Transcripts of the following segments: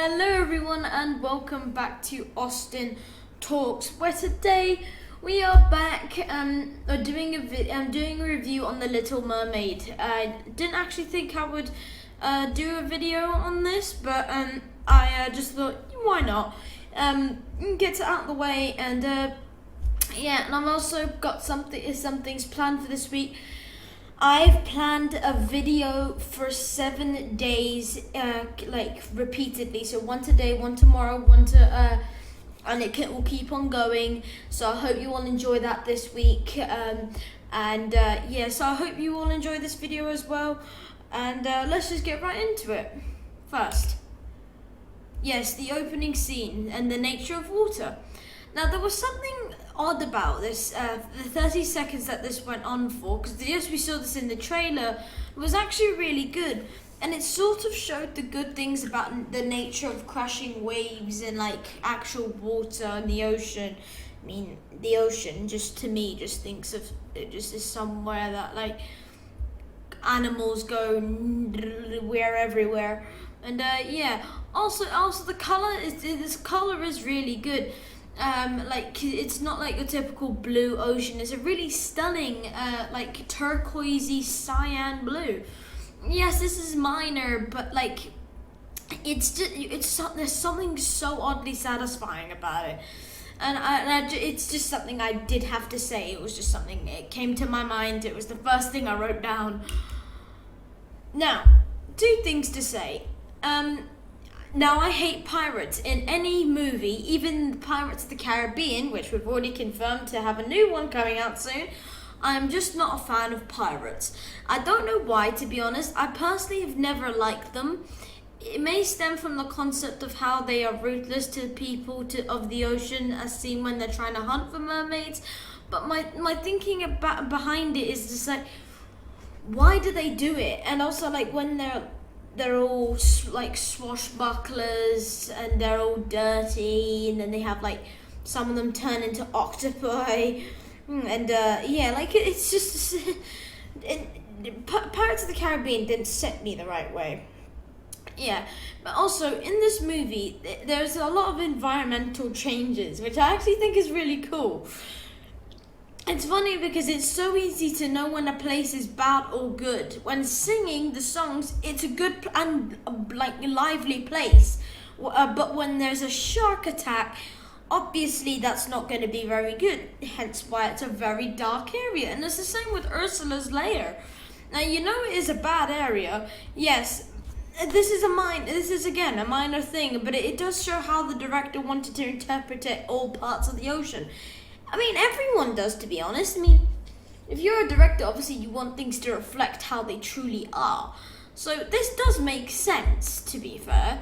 Hello everyone and welcome back to Austin Talks, where today we are back doing a review on The Little Mermaid. I didn't actually think I would do a video on this, but I just thought, why not? Get it out of the way, and yeah, and I've also got some things planned for this week. I've planned a video for 7 days, repeatedly. So one today, one tomorrow, and will keep on going. So I hope you all enjoy that this week. So I hope you all enjoy this video as well. And let's just get right into it. First, yes, the opening scene and the nature of water. Now, there was something odd about this, the 30 seconds that this went on for, because yes, we saw this in the trailer, was actually really good, and it sort of showed the good things about the nature of crashing waves and like actual water in the ocean. I mean, the ocean just to me just thinks of it just is somewhere that like animals go everywhere, and also the color is really good. It's not like a typical blue ocean. It's a really stunning, turquoisey cyan blue. Yes, this is minor, but like, there's something so oddly satisfying about it, and it's just something I did have to say. It was just something, it came to my mind. It was the first thing I wrote down. Now, two things to say. Now, I hate pirates in any movie, even Pirates of the Caribbean, which we've already confirmed to have a new one coming out soon. I'm just not a fan of pirates. I don't know why, to be honest. I personally have never liked them. It may stem from the concept of how they are ruthless to people of the ocean, as seen when they're trying to hunt for mermaids. But my thinking behind it is just like, why do they do it? And also, like, when they're all like swashbucklers and they're all dirty, and then they have like some of them turn into octopi, and it's just Pirates of the Caribbean didn't set me the right way. Yeah, but also in this movie there's a lot of environmental changes, which I actually think is really cool. It's funny because it's so easy to know when a place is bad or good. When singing the songs, it's a good and lively place. But when there's a shark attack, obviously that's not going to be very good. Hence why it's a very dark area. And it's the same with Ursula's lair. Now, you know it is a bad area. Yes, this is again a minor thing, but it does show how the director wanted to interpret all parts of the ocean. I mean, everyone does, to be honest. I mean, if you're a director, obviously you want things to reflect how they truly are. So this does make sense, to be fair.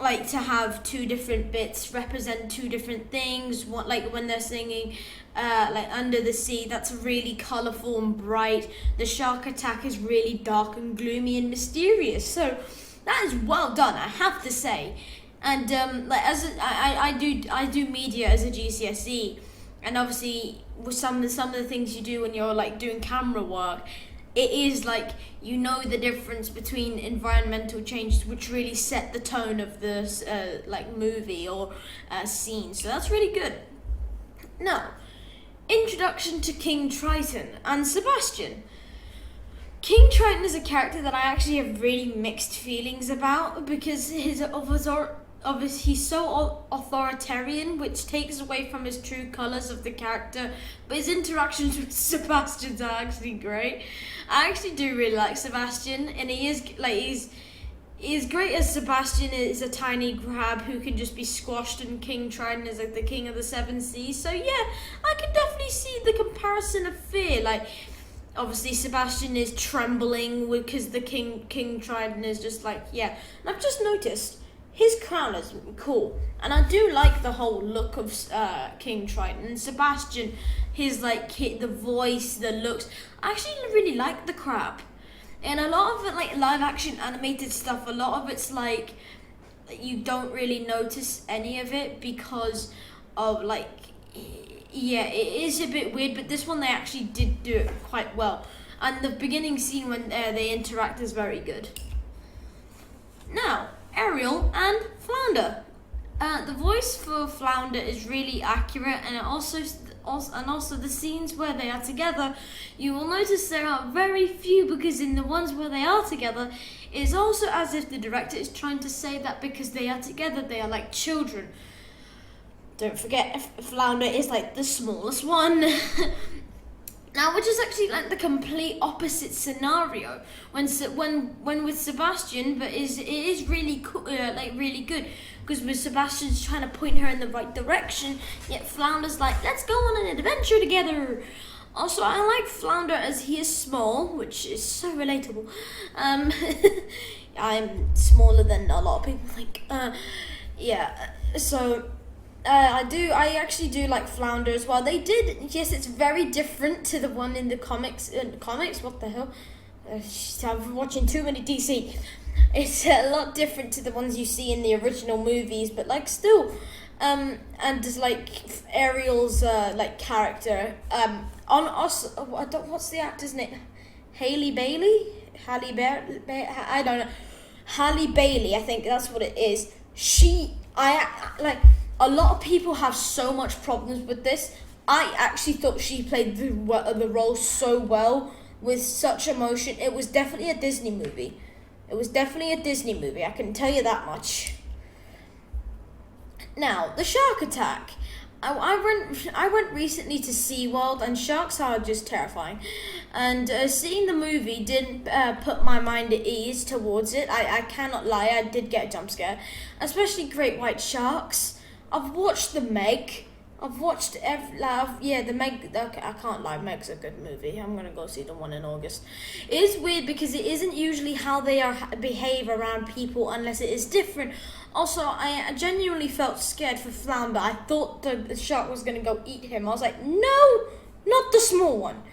Like, to have two different bits represent two different things. Like when they're singing, Under the Sea, that's really colourful and bright. The shark attack is really dark and gloomy and mysterious. So that is well done, I have to say. And I do media as a GCSE, and obviously with some of the things you do when you're like doing camera work, it is like, you know, the difference between environmental changes, which really set the tone of the movie or scene. So that's really good. Now, introduction to King Triton and Sebastian. King Triton is a character that I actually have really mixed feelings about, because he's so authoritarian, which takes away from his true colours of the character. But his interactions with Sebastian are actually great. I actually do really like Sebastian, and he's great as Sebastian is a tiny crab who can just be squashed, and King Triton is like the king of the seven seas. So yeah, I can definitely see the comparison of fear. Like, obviously Sebastian is trembling because the King Triton is just like, yeah. And I've just noticed his crown is cool, and I do like the whole look of King Triton. And Sebastian, the voice, the looks. I actually really like the crab. And a lot of it, like live action animated stuff, a lot of it's like you don't really notice any of it because of it is a bit weird, but this one they actually did do it quite well. And the beginning scene when they interact is very good. Now, Ariel Ariel and Flounder. The voice for Flounder is really accurate, and also the scenes where they are together, you will notice there are very few, because in the ones where they are together, it's also as if the director is trying to say that because they are together, they are like children. Don't forget, Flounder is like the smallest one. Now, which is actually like the complete opposite scenario when with Sebastian, but it is really cool, really good, because with Sebastian's trying to point her in the right direction, yet Flounder's like, let's go on an adventure together. Also, I like Flounder as he is small, which is so relatable. I'm smaller than a lot of people think. So. I actually do like Flounder as well. Yes, it's very different to the one in the comics. What the hell? I'm watching too many DC. It's a lot different to the ones you see in the original movies, but like still, and just like Ariel's like character. On us, what's the actor's name? Halle Bailey. I don't know. Halle Bailey, I think that's what it is. A lot of people have so much problems with this. I actually thought she played the role so well, with such emotion. It was definitely a Disney movie. I can tell you that much. Now, the shark attack. I went recently to SeaWorld, and sharks are just terrifying. And seeing the movie didn't put my mind at ease towards it. I cannot lie, I did get a jump scare. Especially great white sharks. I've watched The Meg. The Meg. Okay, I can't lie. Meg's a good movie. I'm gonna go see the one in August. It is weird because it isn't usually how they behave around people unless it is different. Also, I genuinely felt scared for Flounder. I thought the shark was gonna go eat him. I was like, no, not the small one.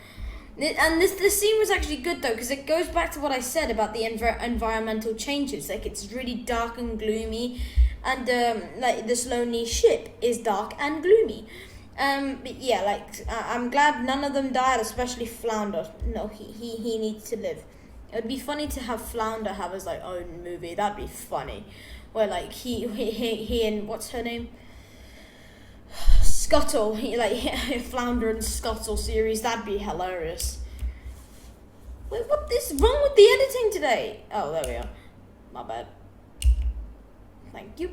And this scene was actually good though, because it goes back to what I said about the environmental changes. Like, it's really dark and gloomy. And like this lonely ship is dark and gloomy. But yeah, like I'm glad none of them died, especially Flounder. No, he needs to live. It would be funny to have Flounder have his like own movie. That'd be funny, where like he and what's her name, Scuttle. Flounder and Scuttle series. That'd be hilarious. Wait, what is wrong with the editing today? Oh, there we are. My bad. Thank you.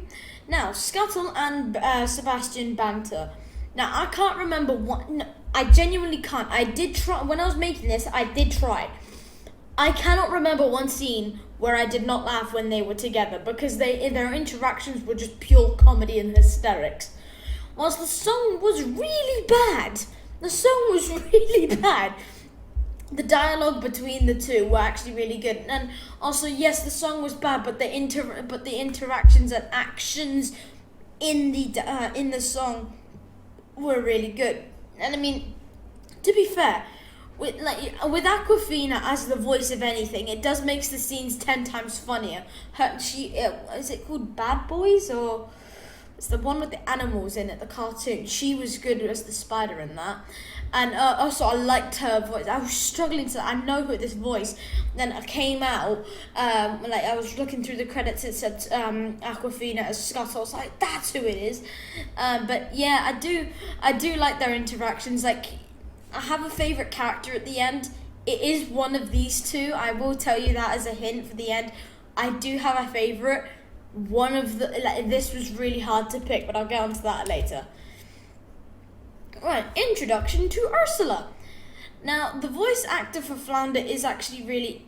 Now, Scuttle and Sebastian banter. Now, I can't remember what... No, I genuinely can't. I did try... When I was making this, I did try. I cannot remember one scene where I did not laugh when they were together, because their interactions were just pure comedy and hysterics. Whilst the song was really bad. The dialogue between the two were actually really good, and also yes, the song was bad, but the interactions and actions in the song were really good. And I mean, to be fair, with Awkwafina as the voice of anything, it does makes the scenes 10 times funnier. Is it called Bad Boys, or it's the one with the animals in it, the cartoon? She was good as the spider in that. And also, I liked her voice. I was struggling to. I know who this voice. Then I came out. I was looking through the credits. It said Awkwafina as Scott. I was like, that's who it is. But yeah, I do like their interactions. Like, I have a favorite character at the end. It is one of these two. I will tell you that as a hint for the end. I do have a favorite. One of the this was really hard to pick, but I'll get onto that later. Right, introduction to Ursula. Now, the voice actor for Flounder is actually really...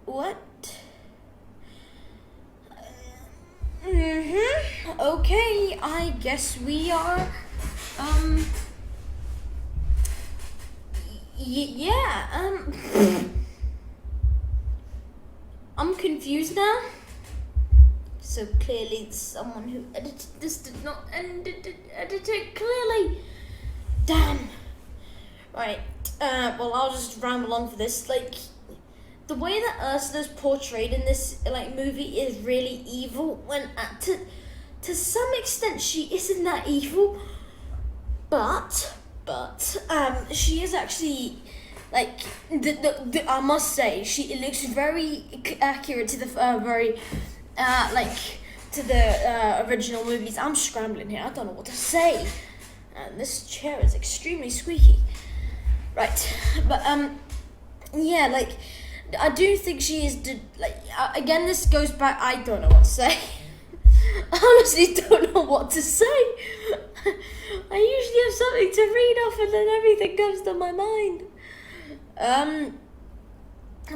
What? Okay, I guess we are... I'm confused now. So clearly someone who edited this did not edit it clearly. Damn. Right, well, I'll just ramble on for this. Like, the way that Ursula's portrayed in this movie is really evil, when to some extent she isn't that evil, but she is actually like I must say it looks very accurate to the to the original movies. I'm scrambling here. I don't know what to say. And this chair is extremely squeaky. Right, but yeah, like I do think she is again. This goes back. I don't know what to say. I honestly don't know what to say. I usually have something to read off, and then everything comes to my mind.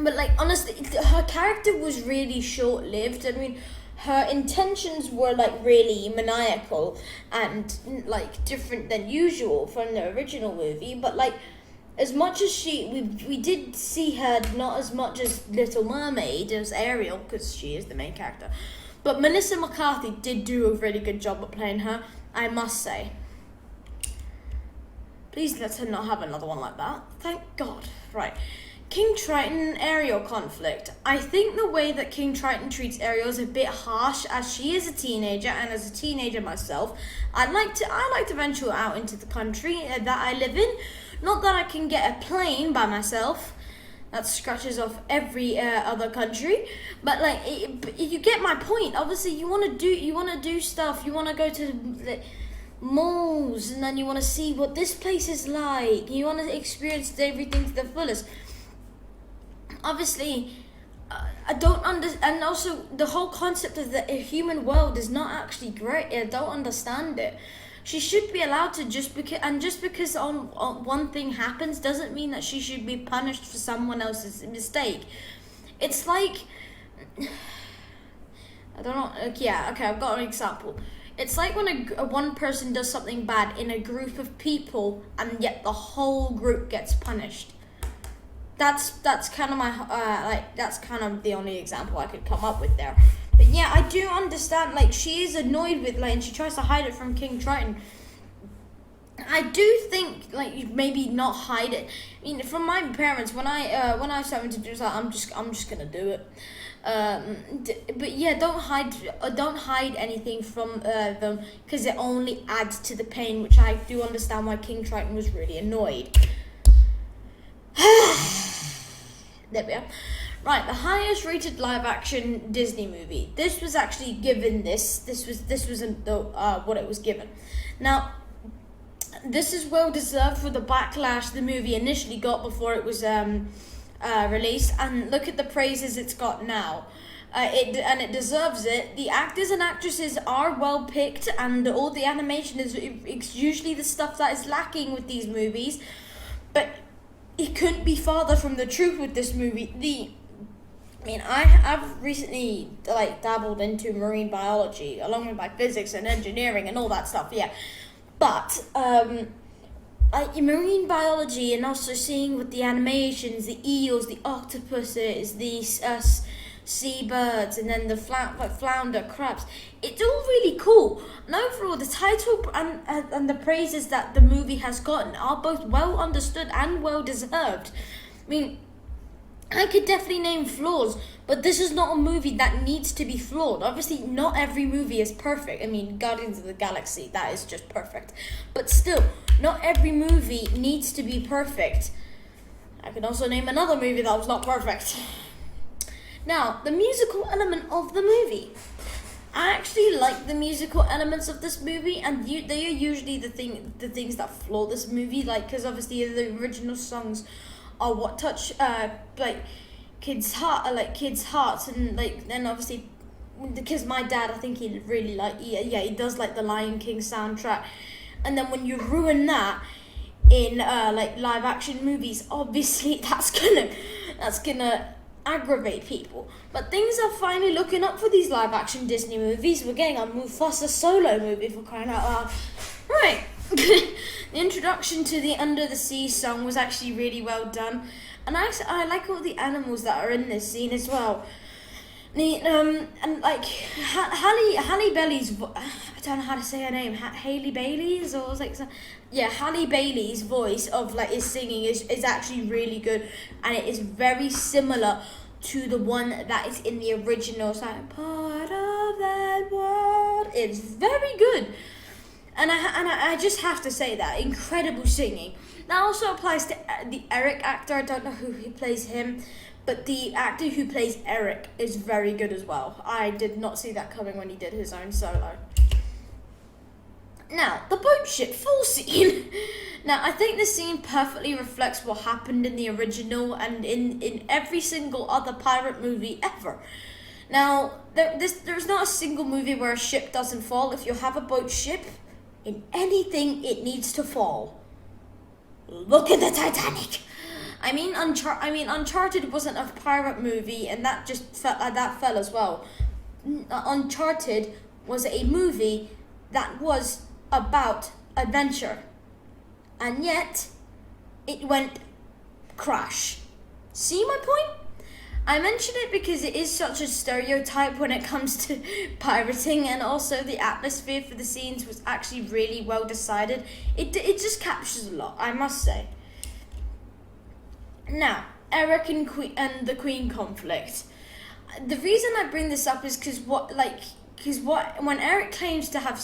But like honestly, her character was really short-lived. I mean, her intentions were like really maniacal and like different than usual from the original movie. But like, as much as we did see her not as much as Little Mermaid as Ariel, because she is the main character. But Melissa McCarthy did do a really good job at playing her, I must say. Please let her not have another one like that. Thank God. Right. King Triton and Ariel conflict. I think the way that King Triton treats Ariel is a bit harsh, as she is a teenager, and as a teenager myself, I like to venture out into the country that I live in. Not that I can get a plane by myself. That scratches off every other country, but like you get my point. Obviously, you want to do stuff. You want to go to the malls, and then you want to see what this place is like. You want to experience everything to the fullest. Obviously, I don't understand, and also the whole concept of the human world is not actually great. I don't understand it. She should be allowed to just because on one thing happens doesn't mean that she should be punished for someone else's mistake. It's like, I don't know. Yeah, okay, I've got an example. It's like when one person does something bad in a group of people, and yet the whole group gets punished. That's kind of that's kind of the only example I could come up with there. But yeah, I do understand, like, she is annoyed with, like, and she tries to hide it from King Triton. I do think, like, you maybe not hide it. I mean, from my parents, when I have something to do, so I'm just gonna do it. But yeah, don't hide anything from them, because it only adds to the pain, which I do understand why King Triton was really annoyed. There we are. Right, the highest rated live action Disney movie. This was actually given this wasn't what it was given. Now, this is well deserved for the backlash the movie initially got before it was released, and look at the praises it's got now. It deserves it. The actors and actresses are well picked, and all the animation is usually the stuff that is lacking with these movies. But it couldn't be farther from the truth with this movie. I've recently dabbled into marine biology along with my physics and engineering and all that stuff. Yeah, but marine biology, and also seeing with the animations, the eels, the octopuses, the seabirds, and then the flounder crabs. It's all really cool. And overall, the title and the praises that the movie has gotten are both well understood and well deserved. I mean, I could definitely name flaws, but this is not a movie that needs to be flawed. Obviously, not every movie is perfect. I mean, Guardians of the Galaxy, that is just perfect. But still, not every movie needs to be perfect. I can also name another movie that was not perfect. Now, the musical element of the movie. I actually like the musical elements of this movie, and they are usually the things that flaw this movie. Like, because obviously the original songs are what touch kids' hearts, and then obviously because my dad, I think he really he does like the Lion King soundtrack, and then when you ruin that in live action movies, obviously that's gonna aggravate people. But things are finally looking up for these live action Disney movies. We're getting a Mufasa solo movie, for crying out loud. Right. The introduction to the Under the Sea song was actually really well done, and I like all the animals that are in this scene as well. And like Halle Bailey's, I don't know how to say her name, Halle Bailey's, or Halle Bailey's voice of is singing is actually really good, and it is very similar to the one that is in the original. So part of that world, it's very good. And I just have to say that incredible singing. That also applies to the Eric actor. I don't know who he plays him, but the actor who plays Eric is very good as well. I did not see that coming when he did his own solo. Now, the boat ship full scene. Now, I think this scene perfectly reflects what happened in the original and in every single other pirate movie ever. Now, there's not a single movie where a ship doesn't fall. If you have a boat ship, in anything, it needs to fall. Look at the Titanic. I mean, Uncharted wasn't a pirate movie, and that just felt like that fell as well. Uncharted was a movie that was about adventure, and yet it went crash. See my point? I mention it because it is such a stereotype when it comes to pirating, and also the atmosphere for the scenes was actually really well decided. It just captures a lot, I must say. Now, Eric and the Queen conflict. The reason I bring this up is because when Eric claims to have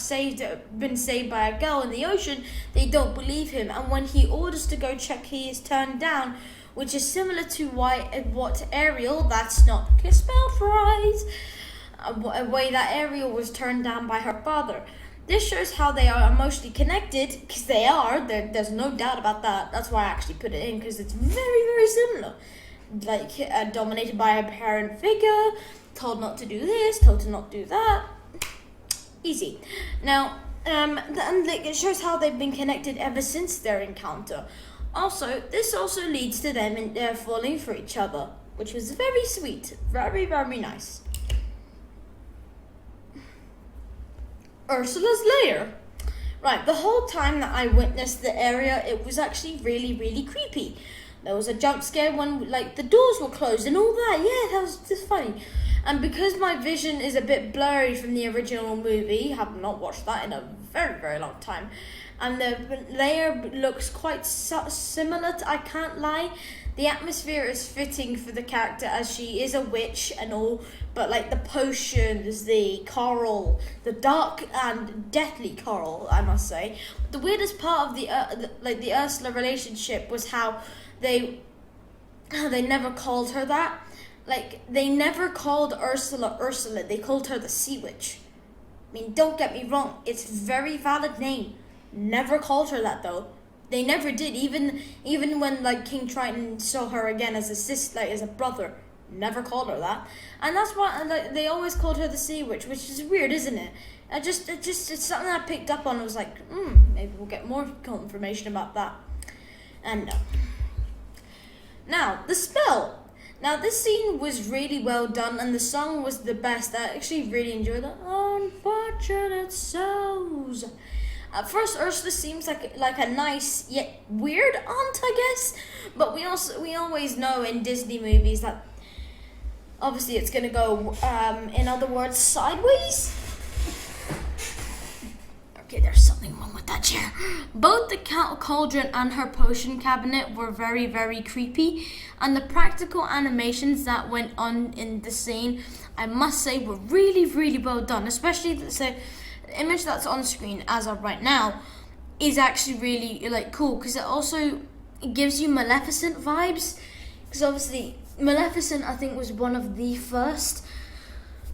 been saved by a girl in the ocean, they don't believe him, and when he orders to go check, he is turned down, which is similar to what Ariel, that's not spelled right, a way that Ariel was turned down by her father. This shows how they are emotionally connected, because they are. There's no doubt about that. That's why I actually put it in, because it's very, very similar. Like, dominated by a parent figure, told not to do this, told to not do that. Easy. Now, it shows how they've been connected ever since their encounter. Also, this also leads to them falling for each other, which was very sweet. Very, very nice. Ursula's lair. Right, the whole time that I witnessed the area, it was actually really, really creepy. There was a jump scare when, the doors were closed and all that. Yeah, that was just funny. And because my vision is a bit blurry from the original movie, have not watched that in a very, very long time, and the layer looks quite similar to, I can't lie, the atmosphere is fitting for the character as she is a witch and all, but the potions, the coral, the dark and deathly coral, I must say. The weirdest part of the Ursula relationship was how they never called her that. They never called Ursula Ursula, they called her the Sea Witch. I mean, don't get me wrong, it's a very valid name. Never called her that though. They never did, even when King Triton saw her again as a sister, as a brother. Never called her that. And that's why they always called her the Sea Witch, which is weird, isn't it? It's something I picked up on. I was like, maybe we'll get more confirmation about that. And no. Now, the spell. Now, this scene was really well done, and the song was the best. I actually really enjoyed it. Unfortunate souls. At first, Ursula seems like a nice yet weird aunt, I guess. But we always know in Disney movies that obviously it's gonna go, in other words, sideways. Okay, there's something wrong with that chair. Both the cauldron and her potion cabinet were very, very creepy, and the practical animations that went on in the scene, I must say, were really, really well done. Especially the image that's on screen as of right now is actually really cool, because it also gives you Maleficent vibes, because obviously Maleficent, I think, was one of the first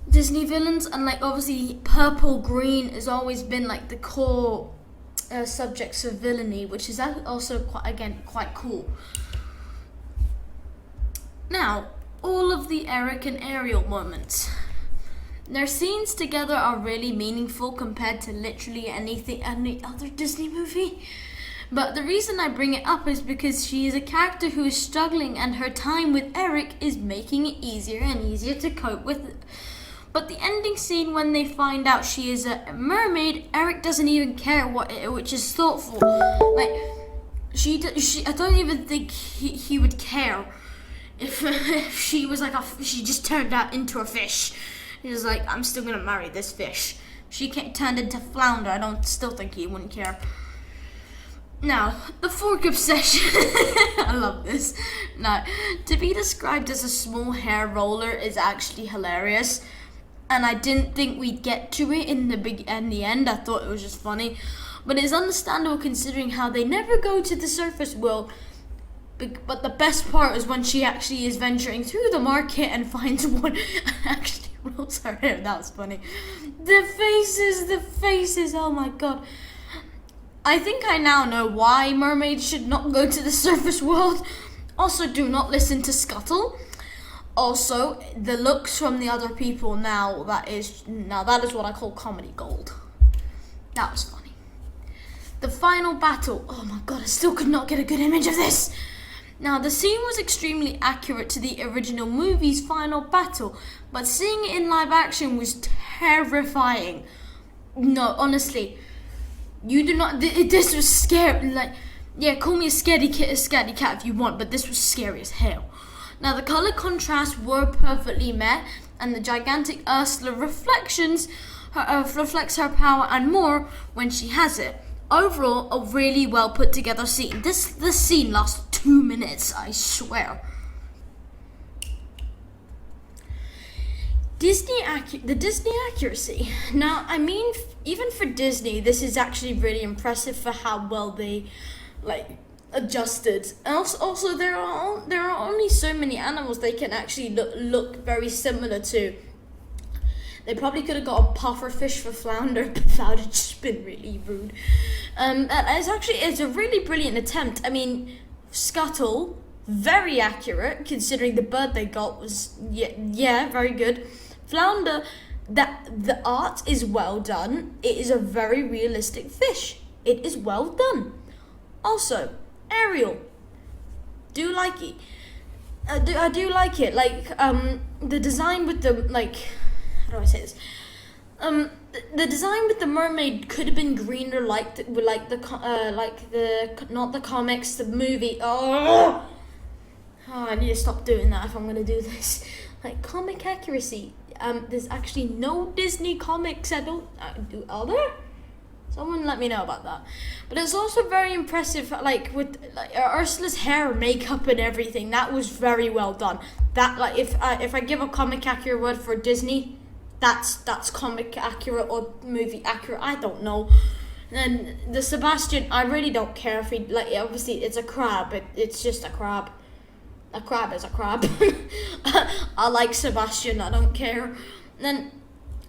Disney villains, and obviously purple green has always been the core subjects of villainy, which is also quite cool. Now, all of the Eric and Ariel moments, their scenes together are really meaningful compared to literally any other Disney movie. But the reason I bring it up is because she is a character who is struggling, and her time with Eric is making it easier and easier to cope with. But the ending scene, when they find out she is a mermaid, Eric doesn't even care which is thoughtful. I don't even think he would care if she was she just turned out into a fish. He's I'm still gonna marry this fish. She turned into flounder, I don't still think he wouldn't care. Now, the fork obsession. I love this. Now, to be described as a small hair roller is actually hilarious, and I didn't think we'd get to it in the end. I thought it was just funny, but it's understandable considering how they never go to the surface world. But the best part is when she actually is venturing through the market and finds one and actually rolls her hair. That was funny. The faces, oh my god. I think I now know why mermaids should not go to the surface world. Also, do not listen to Scuttle. Also, the looks from the other people that is what I call comedy gold. That was funny. The final battle. Oh my god, I still could not get a good image of this. Now, the scene was extremely accurate to the original movie's final battle, but seeing it in live action was terrifying. No, honestly, you do not. This was scary. Like, yeah, call me a scaredy cat if you want, but this was scary as hell. Now, the color contrasts were perfectly met, and the gigantic Ursula reflects her power and more when she has it. Overall, a really well put together scene. This scene lasts 2 minutes, I swear. The Disney accuracy. Now, I mean, even for Disney, this is actually really impressive for how well they adjusted. And also there are only so many animals they can actually look very similar to. They probably could have got a puffer fish for flounder, but that would have just been really rude. And it's a really brilliant attempt. I mean, Scuttle, very accurate considering the bird they got was very good. Flounder, the art is well done. It is a very realistic fish. It is well done. Also, Ariel, do like it. I do like it. The design with the how do I say this? The design with the mermaid could have been greener, not the comics, the movie. Oh, I need to stop doing that if I'm gonna do this. Comic accuracy. There's actually no Disney comics. Are there? Someone let me know about that. But it's also very impressive, with Ursula's hair, makeup, and everything. That was very well done. That if I give a comic accurate word for Disney, that's comic accurate or movie accurate. I don't know. And the Sebastian, I really don't care if he obviously it's a crab. It's just a crab. A crab is a crab. I like Sebastian. I don't care. And then,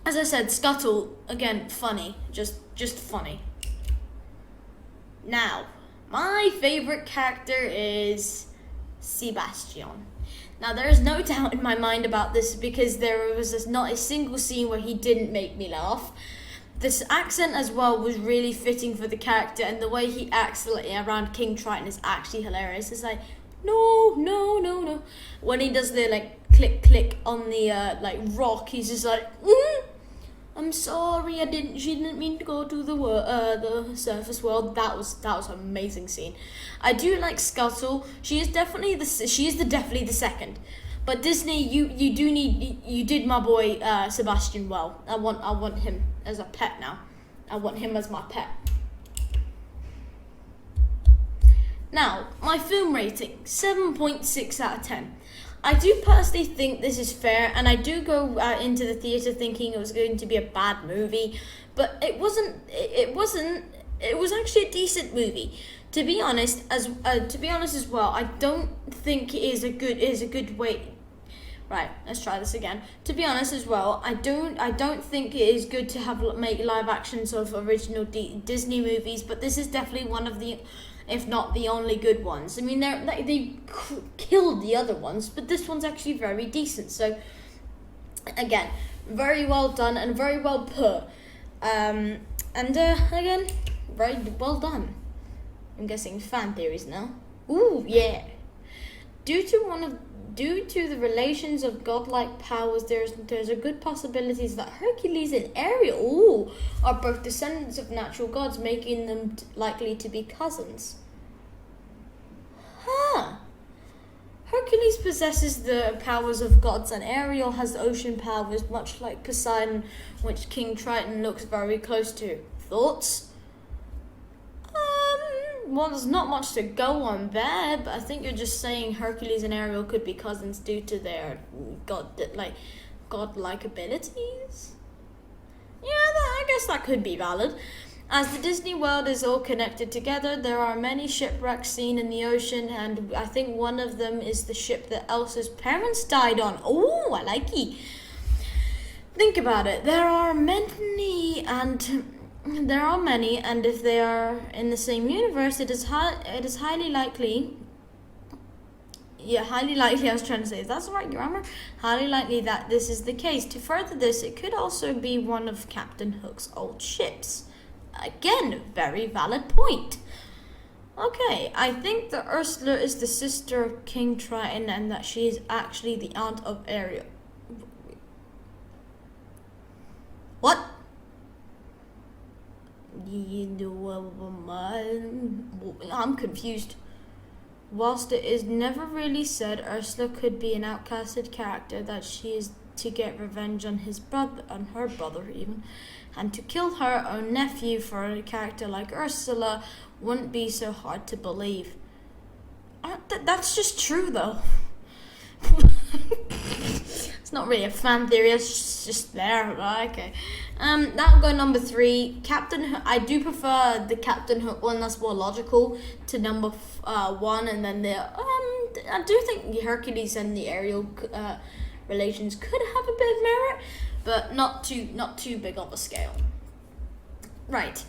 as I said, Scuttle again, funny, just funny. Now, my favorite character is Sebastian. Now, there is no doubt in my mind about this because there was not a single scene where he didn't make me laugh. This accent as well was really fitting for the character, and the way he acts around King Triton is actually hilarious. It's like, no. When he does the click on the rock, he's just like, I'm sorry, she didn't mean to go to the surface world. That was an amazing scene. I do like Scuttle. She is definitely the second. But Disney, you did my boy Sebastian well. I want him as a pet now. I want him as my pet. Now, my film rating, 7.6 out of 10. I do personally think this is fair, and I do go into the theatre thinking it was going to be a bad movie, but it wasn't. It was actually a decent movie. To be honest as well, I don't think it is a good way. Right, let's try this again. To be honest as well, I don't think it is good to make live actions of original Disney movies, but this is definitely one of the, if not the only good ones. I mean, they killed the other ones, but this one's actually very decent. So, again, very well done and very well put. And again, very well done. I'm guessing fan theories now. Ooh, yeah. Due to the relations of godlike powers, there's a good possibilities that Hercules and Ariel are both descendants of natural gods, making them likely to be cousins. Huh. Hercules possesses the powers of gods, and Ariel has the ocean powers, much like Poseidon, which King Triton looks very close to. Thoughts? Well, there's not much to go on there, but I think you're just saying Hercules and Ariel could be cousins due to their godlike abilities. Yeah, I guess that could be valid. As the Disney world is all connected together, there are many shipwrecks seen in the ocean, and I think one of them is the ship that Elsa's parents died on. Oh, I like it. Think about it. There are many, and if they are in the same universe, it is highly likely. Yeah, highly likely. I was trying to say, is that the right grammar? Highly likely that this is the case. To further this, it could also be one of Captain Hook's old ships. Again, very valid point. Okay, I think that Ursula is the sister of King Triton and that she is actually the aunt of Ariel. What? I'm confused. Whilst it is never really said, Ursula could be an outcasted character, that she is to get revenge on her brother even, and to kill her own nephew for a character like Ursula wouldn't be so hard to believe. That's just true though. It's not really a fan theory, it's just there. Okay. That'll go number 3. Captain Hook. I do prefer the Captain Hook one, that's more logical, to number 1, and then I do think the Hercules and the Ariel relations could have a bit of merit, but not too big of a scale. Right.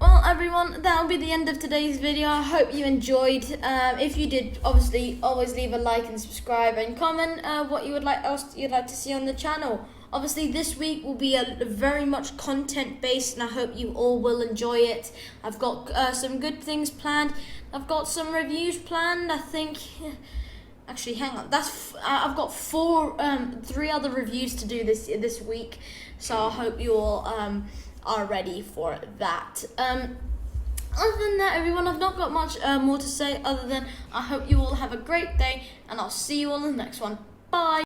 Well, everyone, that'll be the end of today's video. I hope you enjoyed. If you did, obviously, always leave a like and subscribe and comment what you'd like to see on the channel. Obviously, this week will be a very much content-based, and I hope you all will enjoy it. I've got some good things planned. I've got some reviews planned. I think. Actually, hang on. I've got 3 other reviews to do this week, so I hope you all are ready for that. Other than that, everyone, I've not got much more to say other than I hope you all have a great day, and I'll see you all in the next one. Bye.